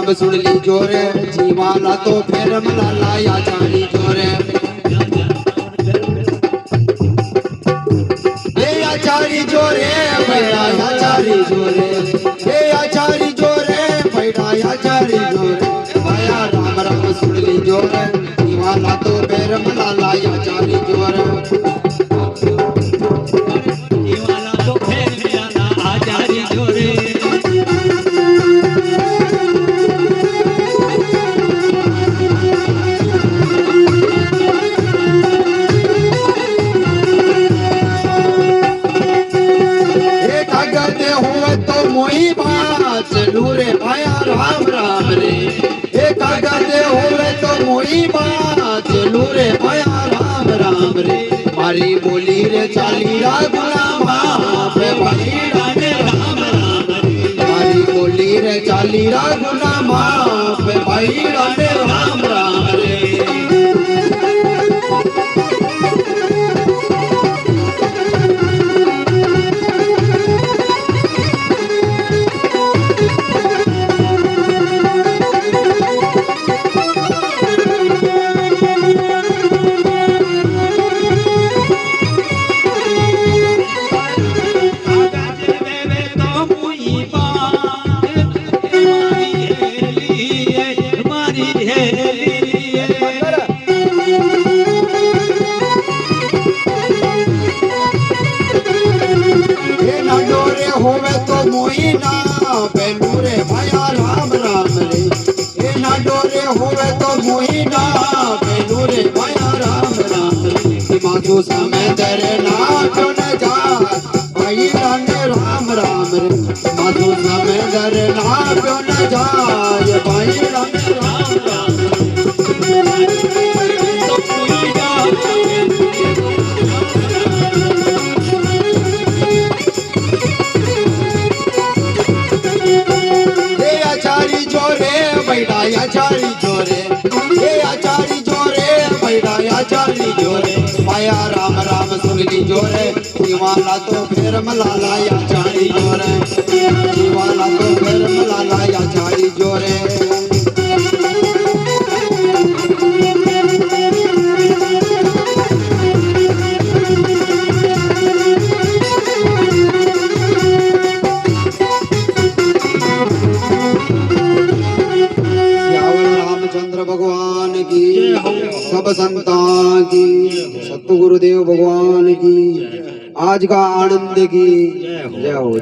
राम सुन लीजो रे जीवाला तो फिर मला आचारी जोरे आचारी जोरे भैया आचारी जोरे आचारी जोरे भैया आचारी जोरे भैया राम राम सुन लीजो रे जीवाला तो फिर मला आचारी जोरे जीवाला तो फिर मला आचारी जोरे मोई बात नूरे पाया राम राम रे एक आगाते होवे तो मोई बात नूरे पाया राम राम रे मारी बोली रे चाली रा गुलाम पे भाईड़ा ने राम राम रे मारी बोली रे चाली रा गुलाम पे भाईड़ा ने राम राम रे होवे तो मोई ना बेलूरे भया राम राम रे ए ना डोरे होवे तो मोई ना बेलूरे भया राम राम रे माधु समय तेरे ना जो न जा भाई राम राम रे माधु समय तेरे ना जो न जा ये भाई राम राम आचारी जोरे आचारी जोरे बैठा आचारी जोरे माया राम राम सुन ली जोरे जीवाला तो फिर मलाला आचारी जोरे जीवाला तो फिर मलाला आचारी जोरे भगवान की सब संतान की सतगुरुदेव भगवान की आज का आनंद की जय हो।